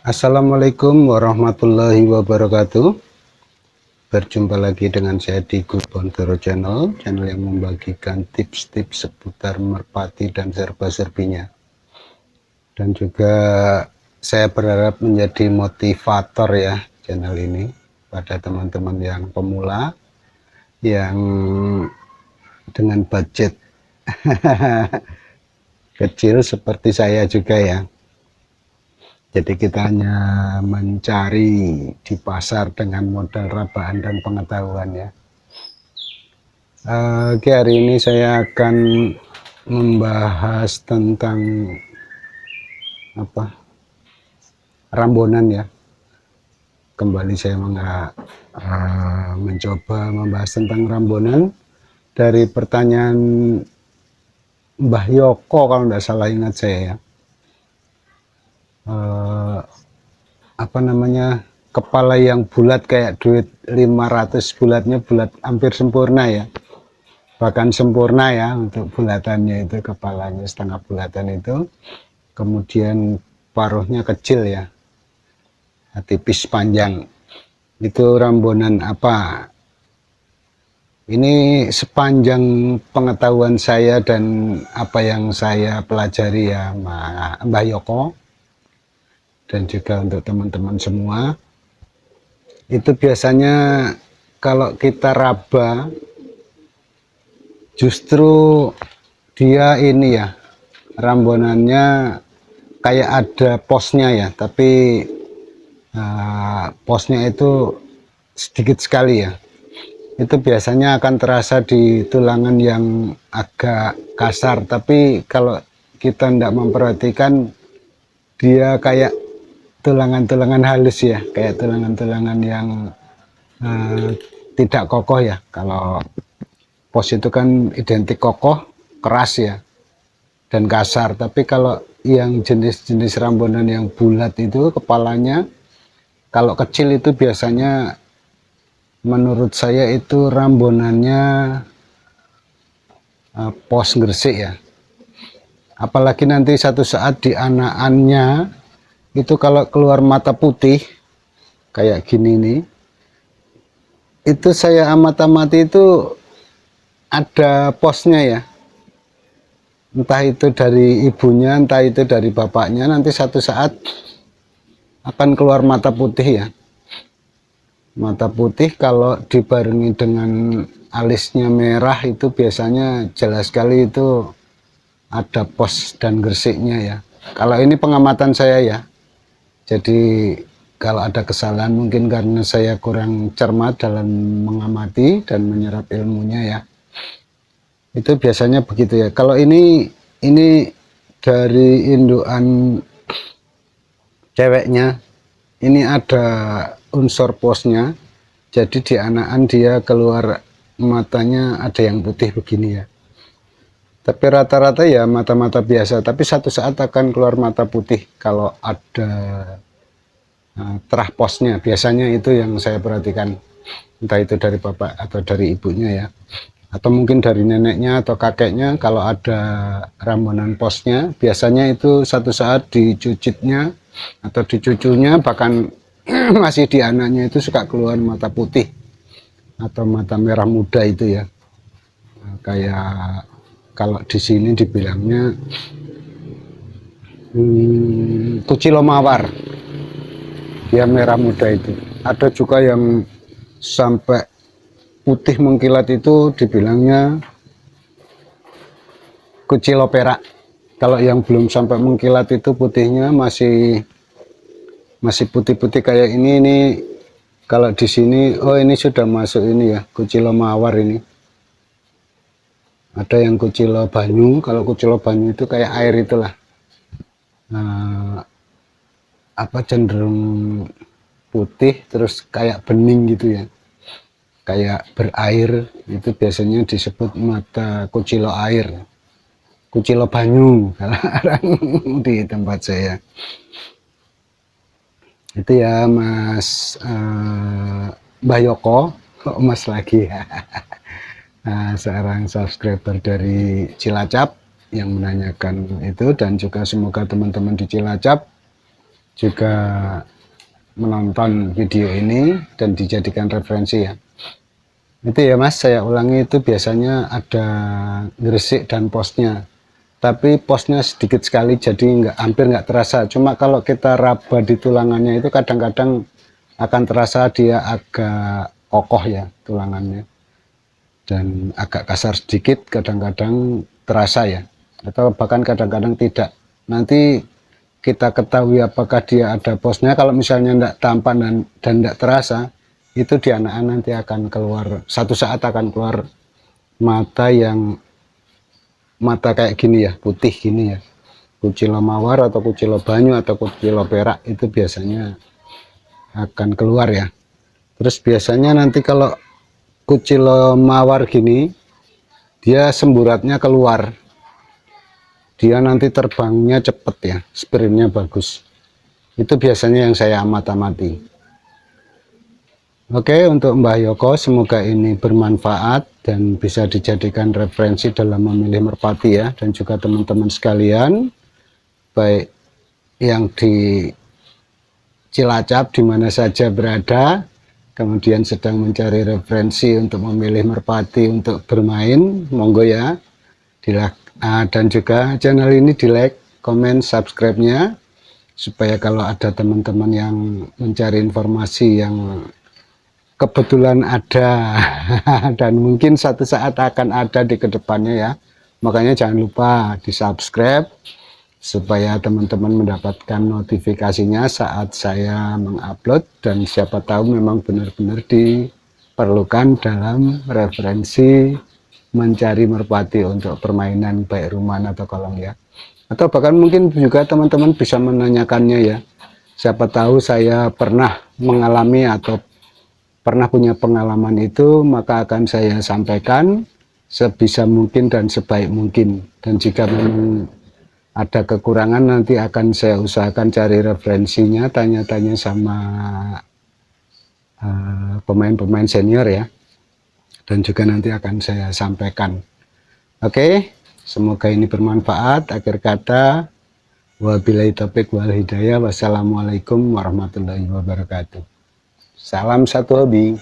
Assalamualaikum warahmatullahi wabarakatuh. Berjumpa lagi dengan saya di Good Bondoro Channel yang membagikan tips-tips seputar merpati dan serba-serbinya. Dan juga saya berharap menjadi motivator ya channel ini pada teman-teman yang pemula yang dengan budget kecil seperti saya juga ya. Jadi kita hanya mencari di pasar dengan modal rebahan dan pengetahuan ya. Oke, hari ini saya akan membahas tentang apa rambonan ya. Kembali saya mencoba membahas tentang rambonan dari pertanyaan Mbah Yoko kalau tidak salah ingat saya ya. Apa namanya, kepala yang bulat kayak duit 500, bulatnya bulat hampir sempurna ya, bahkan sempurna ya untuk bulatannya itu, kepalanya setengah bulatan itu, kemudian paruhnya kecil ya, tipis panjang. Itu rambonan apa? Ini sepanjang pengetahuan saya dan apa yang saya pelajari ya Mbah Yoko, dan juga untuk teman-teman semua, itu biasanya kalau kita raba justru dia ini ya, rambonannya kayak ada posnya ya, tapi posnya itu sedikit sekali ya. Itu biasanya akan terasa di tulangan yang agak kasar, tapi kalau kita tidak memperhatikan dia kayak tulangan-tulangan halus ya, kayak tulangan-tulangan yang tidak kokoh ya. Kalau pos itu kan identik kokoh, keras ya, dan kasar. Tapi kalau yang jenis-jenis rambonan yang bulat itu kepalanya, kalau kecil itu biasanya menurut saya itu rambonannya pos gresik ya. Apalagi nanti satu saat di anakannya itu kalau keluar mata putih kayak gini nih, itu saya amati itu ada posnya ya, entah itu dari ibunya entah itu dari bapaknya, nanti satu saat akan keluar mata putih ya. Mata putih kalau dibarengi dengan alisnya merah itu biasanya jelas sekali itu ada pos dan gersiknya ya. Kalau ini pengamatan saya ya, jadi kalau ada kesalahan mungkin karena saya kurang cermat dalam mengamati dan menyerap ilmunya ya. Itu biasanya begitu ya. Kalau ini dari indukan ceweknya, ini ada unsur posnya. Jadi di anakan dia keluar matanya ada yang putih begini ya. Tapi rata-rata ya mata-mata biasa. Tapi satu saat akan keluar mata putih kalau ada terah posnya. Biasanya itu yang saya perhatikan. Entah itu dari bapak atau dari ibunya ya, atau mungkin dari neneknya atau kakeknya. Kalau ada rambunan posnya biasanya itu satu saat dicucitnya atau dicucunya, bahkan masih di anaknya itu suka keluar mata putih atau mata merah muda itu ya. Kayak kalau di sini dibilangnya kucilo mawar, dia merah muda itu. Ada juga yang sampai putih mengkilat itu dibilangnya kucilo perak. Kalau yang belum sampai mengkilat itu putihnya masih putih-putih kayak ini kalau di sini, oh ini sudah masuk ini ya, kucilo mawar ini. Ada yang kucilo banyu. Kalau kucilo banyu itu kayak air itulah, cenderung putih terus kayak bening gitu ya, kayak berair. Itu biasanya disebut mata kucilo air, kucilo banyu kalau orang di tempat saya. Itu ya Mas Mbah Yoko, kok Mas lagi ya. Seorang subscriber dari Cilacap yang menanyakan itu, dan juga semoga teman-teman di Cilacap juga menonton video ini dan dijadikan referensi ya. Itu ya Mas, saya ulangi, itu biasanya ada gresik dan posnya, tapi posnya sedikit sekali jadi hampir nggak terasa. Cuma kalau kita raba di tulangannya itu kadang-kadang akan terasa dia agak kokoh ya tulangannya, dan agak kasar sedikit, kadang-kadang terasa ya, atau bahkan kadang-kadang tidak. Nanti kita ketahui apakah dia ada posnya. Kalau misalnya tidak tampak dan tidak terasa, itu di anak-anak nanti akan keluar, satu saat akan keluar mata kayak gini ya, putih gini ya, kucilo mawar atau kucilo banyu atau kucilo perak, itu biasanya akan keluar ya. Terus biasanya nanti kalau kucilo mawar gini, dia semburatnya keluar, dia nanti terbangnya cepet ya, sprintnya bagus. Itu biasanya yang saya amati. Oke, untuk Mbah Yoko, semoga ini bermanfaat dan bisa dijadikan referensi dalam memilih merpati ya, dan juga teman-teman sekalian, baik yang di Cilacap, di mana saja berada, kemudian sedang mencari referensi untuk memilih merpati untuk bermain, monggo ya, dan juga channel ini di like, komen, subscribe-nya, supaya kalau ada teman-teman yang mencari informasi yang kebetulan ada dan mungkin satu saat akan ada di kedepannya ya, makanya jangan lupa di subscribe supaya teman-teman mendapatkan notifikasinya saat saya mengupload, dan siapa tahu memang benar-benar diperlukan dalam referensi mencari merpati untuk permainan baik rumahan atau kolong ya, atau bahkan mungkin juga teman-teman bisa menanyakannya ya, siapa tahu saya pernah mengalami atau pernah punya pengalaman itu, maka akan saya sampaikan sebisa mungkin dan sebaik mungkin. Dan jika memang ada kekurangan, nanti akan saya usahakan cari referensinya, tanya-tanya sama pemain-pemain senior ya, dan juga nanti akan saya sampaikan. Oke, semoga ini bermanfaat. Akhir kata, wabillahi taufiq wal hidayah. Wassalamualaikum warahmatullahi wabarakatuh. Salam satu hobi.